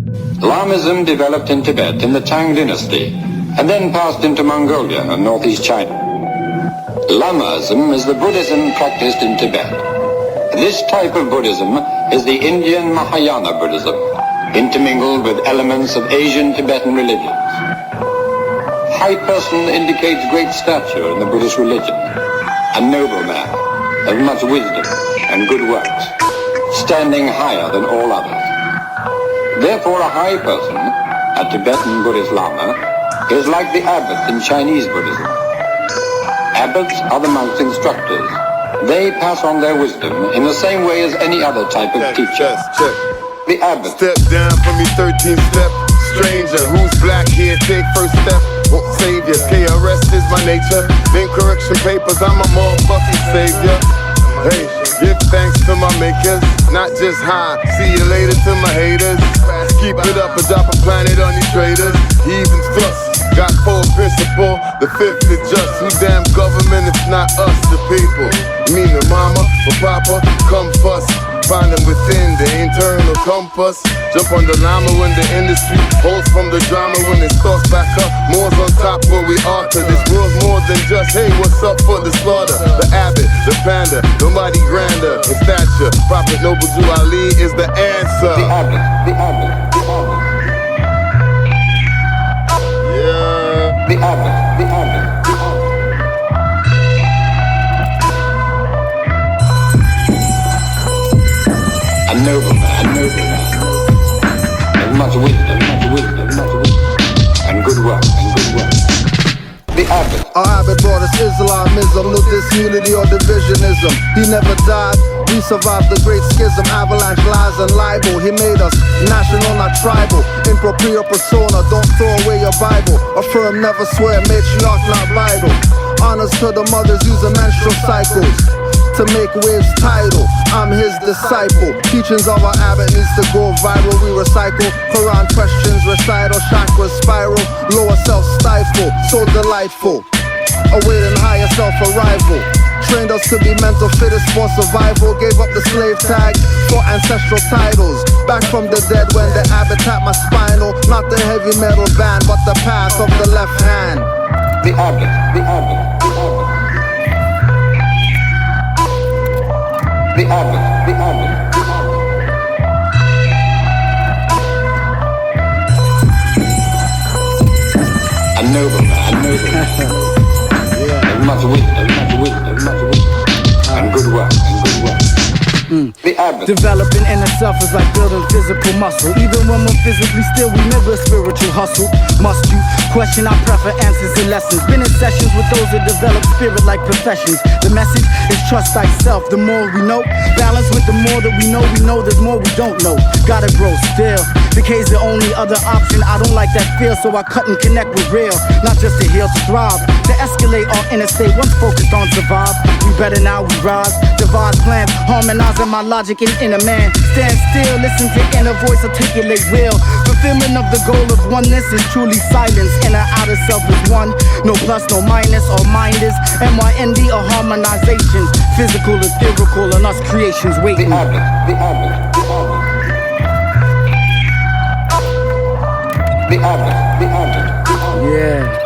Lamism developed in Tibet in the Tang dynasty, and then passed into Mongolia and northeast China. Lamaism is the Buddhism practiced in Tibet. This type of Buddhism is the Indian Mahayana Buddhism, intermingled with elements of Asian Tibetan religions. High person indicates great stature in the Buddhist religion, a noble man of much wisdom and good works, standing higher than all others. Therefore, a high person, a Tibetan Buddhist Lama, is like the abbot in Chinese Buddhism. Abbots are the monks' instructors. They pass on their wisdom in the same way as any other type of teacher. The abbot. Step down from your 13th step. Stranger, who's black here, take first step. Won't save you, KRS is my nature. Then correction papers, I'm a motherfucking savior. Hey, give thanks to my makers, not just high. See you later to my haters. Keep it up and drop a planet on these traders. Heathens fuss, got full principle. The fifth is just, who damn government if not us, the people. You mean the mama or papa, come fuss. Find them within the internal compass. Jump on the llama when the industry holds from the drama. When it starts back up, more's on top where we alter. This world's more than just, hey, what's up for the slaughter? The abbot, the panda, nobody grander in stature. Prophet Noble Jew Ali is the answer. The abbot, the abbot, the abbot. Yeah. The abbot, the abbot. A noble man, with much wisdom, and good work, The abbot. Our abbot brought us Islamism, no disunity or divisionism. He never died, we survived the great schism, avalanche, lies and libel. He made us national, not tribal. In propria persona, don't throw away your Bible. Affirm, never swear, matriarch, not vital. Honors to the mothers using menstrual cycles to make waves tidal. I'm his disciple. Teachings of our abbot needs to go viral. We recycle Quran questions, recital, chakras spiral, lower self stifle, so delightful. Awaiting higher self arrival. Trained us to be mental fittest for survival. Gave up the slave tags for ancestral titles. Back from the dead when the abbot tapped my spinal. Not the heavy metal band, but the path of the left hand. The abbot, the abbot, the abbot. The abbot, the abbot, the abbot. A noble man, with much wisdom, and good work, The abbot. Developing inner self is like building physical muscle. Even when we're physically still, we never spiritual hustle. Must you question our prefer answers and lessons? Been in sessions with those that develop spirit like professions. The message is trust thyself. The more we know, balance with the more that we know there's more we don't know. Gotta grow still. Decay's the only other option. I don't like that feel, so I cut and connect with real. Not just to heal, to thrive. To escalate our inner state, once focused on survive. We better now, we rise. Devise plans, harmonizing my logic and inner man. Stand still, listen to inner voice, articulate will. Fulfillment of the goal of oneness is truly silence. Inner outer self is one. No plus, no minus, all mind is MYND or harmonization. Physical, ethereal, and us creations waiting. The abbot, the abbot, the abbot. The abbot, the abbot, the abbot. Yeah.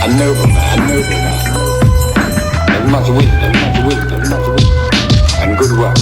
A noble man, with much wisdom, and good work,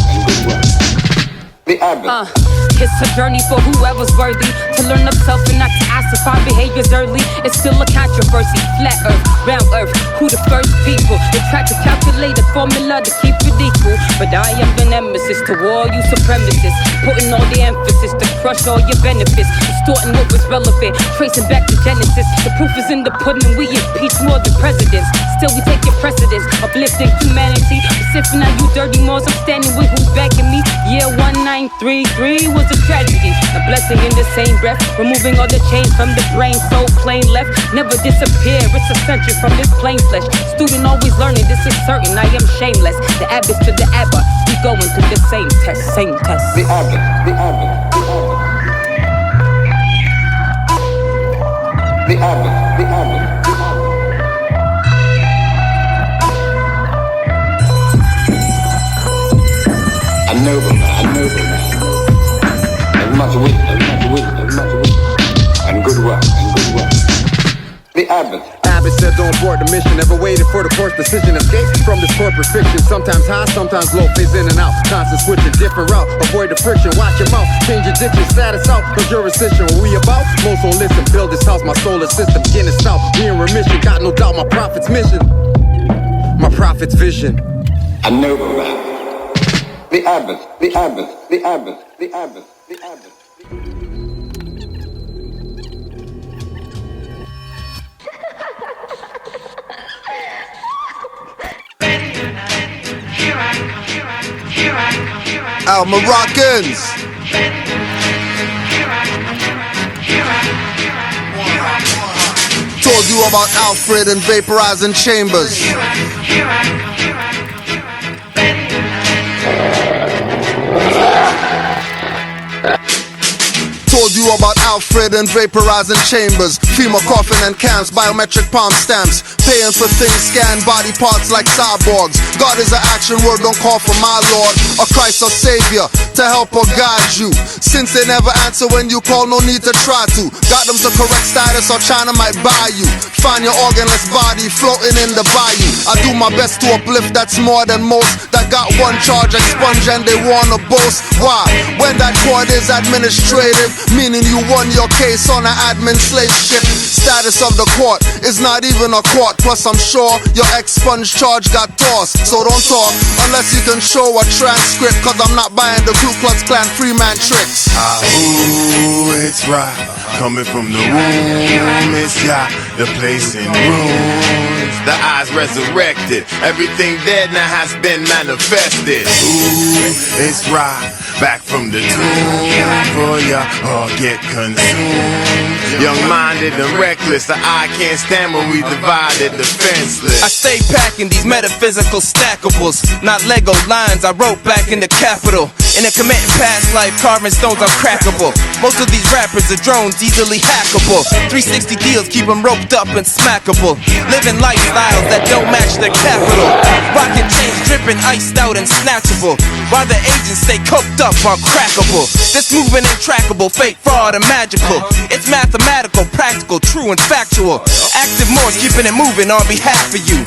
The abbot. It's a journey for whoever's worthy to learn of self and not to ossify behaviors early. It's still a controversy. Flat earth, round earth, who the first people? They try to calculate a formula to keep it equal. But I am the nemesis to all you supremacists, putting all the emphasis to crush all your benefits, distorting what was relevant, tracing back to Genesis. The proof is in the pudding, we impeach more than presidents. Still we take your precedence, uplifting humanity. Sipping out you dirty moors, I'm standing with who's backing me. Year 1933 was a tragedy, a blessing in the same breath. Removing all the chains from the brain, so plain left. Never disappear, it's essential from this plain flesh. Student always learning, this is certain, I am shameless. The abbot to the abbot, we going through the same test, same test. The abbot, the abbot, the abbot. The abbot, the abbot, the abbot. a nobleman, of much wisdom, and good work, The Abbott. Abbott said don't abort the mission. Never waited for the course decision. Escape from this corporate fiction. Sometimes high, sometimes low. Phase in and out. Constant switching, different route. Avoid the friction. Watch your mouth. Change addiction. Status out. No jurisdiction. What we about? Most won't listen. Build this house. My solar system. Beginning south. We in remission. Got no doubt. My prophet's mission. My prophet's vision. A nobleman. The Abbott. The Abbott. The Abbott. The Abbott. The Abbott. Our Moorocans. Told you about Alfred and vaporizing chambers. Told you about Alfred and vaporizing chambers, FEMA coffin and camps, biometric palm stamps, paying for things scanned, body parts like cyborgs. God is an action word, don't call for my Lord or Christ or Savior to help or guide you. Since they never answer when you call, no need to try to. Got them to correct status or China might buy you. Find your organless body floating in the bayou. I do my best to uplift, that's more than most that got one charge expunged and they wanna boast. Why? When that court is administrative, meaning you won your case on an admin slave ship. Status of the court is not even a court. Plus I'm sure your expunged charge got tossed. So don't talk unless you can show a transcript, cause I'm not buying the Ku Klux Klan Freeman tricks. Ooh, it's right. Coming from the womb, it's the place in ruins. The eyes resurrected. Everything dead now has been manifested. Ooh, it's right. Back from the tomb for ya or get consumed. Young-minded and reckless, the eye can't stand when we divided defenseless. I stay packing these metaphysical stackables, not Lego lines I wrote back in the capital. In a committing past life, carving stones uncrackable. Most of these rappers are drones, easily hackable. 360 deals keep them roped up and smackable. Living lifestyles that don't match their capital. Rocket chains dripping, iced out and snatchable. While the agents stay coked up on crackable. This movement ain't trackable, fake, fraud, and magical. It's mathematical, practical, true and factual. Active Morse keeping it moving on behalf of you.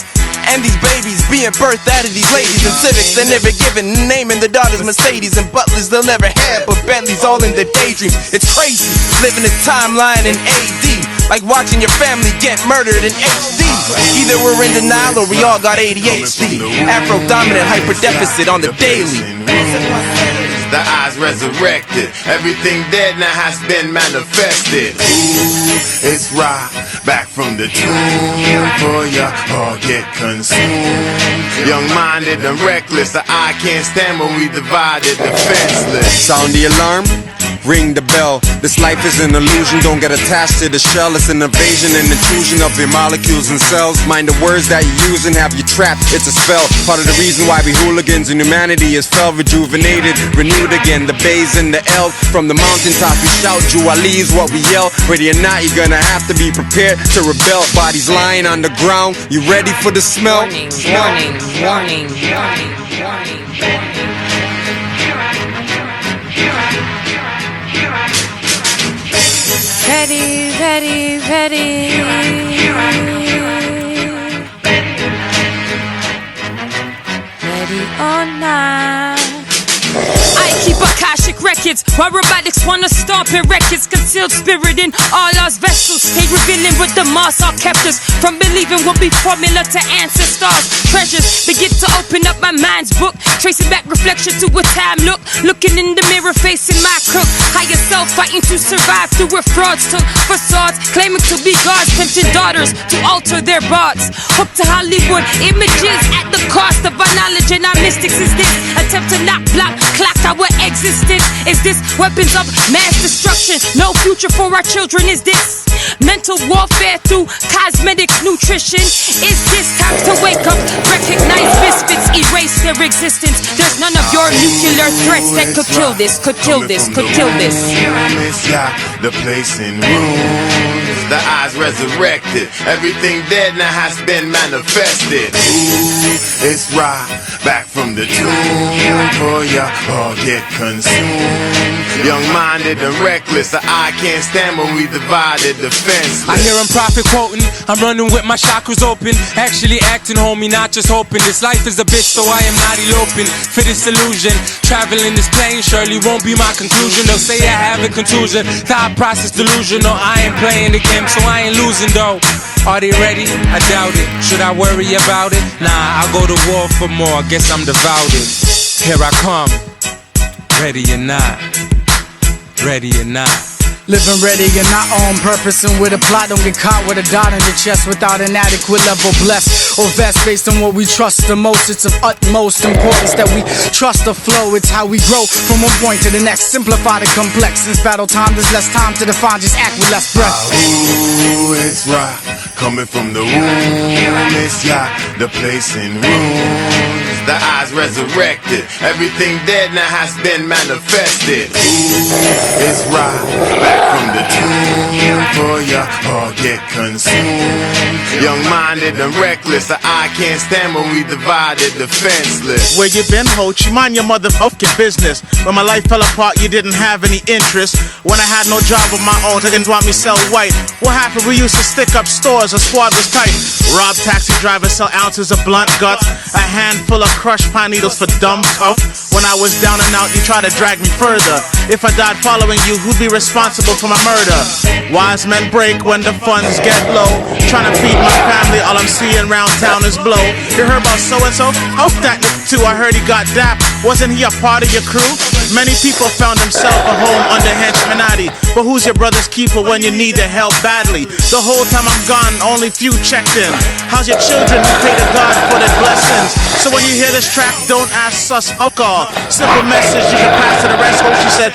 And these babies being birthed out of these ladies and civics they're never given, naming the daughters Mercedes and butlers they'll never have, but Bentleys all in their daydreams. It's crazy, living this timeline in AD, like watching your family get murdered in HD. Either we're in denial or we all got ADHD. Afro-dominant hyper-deficit on the daily. The eyes resurrected. Everything dead now has been manifested. Ooh, it's right. Back from the tomb for ya or get consumed. Young-minded and reckless, the eye can't stand when we divided defenseless. Sound the alarm? Ring the bell. This life is an illusion, don't get attached to the shell. It's an invasion and intrusion of your molecules and cells. Mind the words that you use and have you trapped, it's a spell. Part of the reason why we hooligans and humanity is fell, rejuvenated, renewed again. The bays and the L, from the mountaintop we shout, Juali is what we yell. Ready or not, you're gonna have to be prepared to rebel. Bodies lying on the ground, you ready for the smell? Warning, warning, warning, warning, warning, warning. Ready, ready, ready. Ready or not. I keep Akashic records, while robotics wanna stomp in records. Concealed spirit in all our vessels, stay revealing with the moss all kept us from believing will be formula to ancestors. Treasures begin to open up my mind's book, tracing back reflection to a time look. Looking in the mirror, facing my crook. Higher self fighting to survive through where frauds took facades, claiming to be gods, tempting daughters to alter their bards. Hook to Hollywood images at the cost of our knowledge and our mystics. Is this attempt to not block, clock our existence? Is this weapons of mass destruction? No future for our children. Is this mental warfare through cosmetics, nutrition? Is this time to wake up, recognize misfits, erase their existence? There's none of your nuclear threats that could kill this, could kill this, could kill this. The place in ruins. the eyes resurrected. Everything dead now has been manifested. Ooh, it's right back from the tomb for ya all get consumed. Young-minded and reckless, the eye can't stand when we divided defenseless. I hear him prophet quoting, I'm running with my chakras open. Actually acting, homie, not just hoping. This life is a bitch, so I am not eloping for this illusion. Traveling this plane surely won't be my conclusion. They'll say I have a contusion, thought process delusional. I ain't playing the game, so I ain't losing though. Are they ready? I doubt it. Should I worry about it? Nah, I'll go to war for more, guess I'm devoted. Here I come, ready or not, ready or not. Living ready and not on purpose and with a plot. Don't get caught with a dot in the chest without an adequate level blessed or vest based on what we trust the most. It's of utmost importance that we trust the flow. It's how we grow from one point to the next. Simplify the complex. Since battle time, there's less time to define. Just act with less breath. Ooh, it's right, coming from the womb. It's yeah, the place in ruins. The eyes resurrected. Everything dead now has been manifested. Ooh, it's right, back from the tomb for ya all get consumed. Young-minded and reckless, the eye can't stand when we divided defenseless. Where you been, Hoach? You mind your motherfucking business. When my life fell apart, you didn't have any interest. When I had no job of my own, they didn't want me sell white. What happened? We used to stick up stores, a squad was tight. Rob taxi drivers, sell ounces of blunt guts. A handful of crushed pine needles for dumb tough. When I was down and out, you tried to drag me further. If I died following you, who'd be responsible for my murder? Wise men break when the funds get low. Trying to feed my family, all I'm seeing round town is blow. You heard about so-and-so? Oh, that too, I heard he got dapped. Wasn't he a part of your crew? Many people found themselves a home under henchmanati. But who's your brother's keeper when you need their help badly? The whole time I'm gone, only few checked in. How's your children? You pray to God for their blessings. So when you hear this track, don't ask us, alcohol. Simple message you can pass to the rest. Hope she said,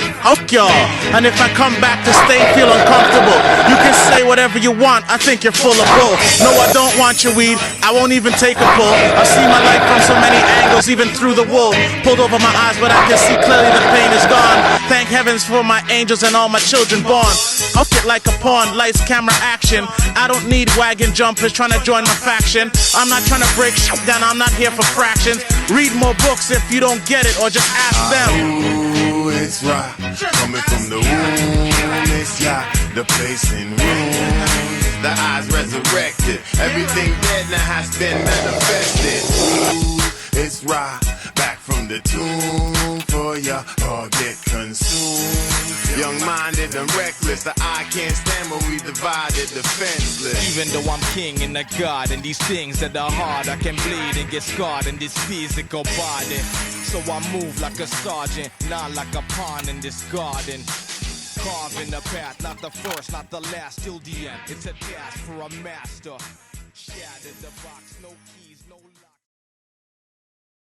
y'all. And if I come back to stay, feel uncomfortable, you can say whatever you want, I think you're full of bull. No, I don't want your weed, I won't even take a pull. I've seen my life from so many angles, even through the wool. Pulled over my eyes, but I can see clearly the pain is gone. Thank heavens for my angels and all my children born. I'll get like a pawn, lights, camera, action. I don't need wagon jumpers trying to join my faction. I'm not trying to break shit down, I'm not here for fractions. Read more books if you don't get it, or just ask them. Ooh, it's right, coming from the womb. It's yeah, the place in ruins. The eyes resurrected. Everything dead now has been manifested. Ooh, it's right, back from the tomb for ya all get consumed. Young-minded and reckless, the eye can't stand when we divided defenseless. Even though I'm king and a god, and these things that are hard, I can bleed and get scarred in this physical body. So I move like a sergeant, not like a pawn in this garden. Carving the path, not the first, not the last, till the end. It's a task for a master. Shattered the box, no keys, no light.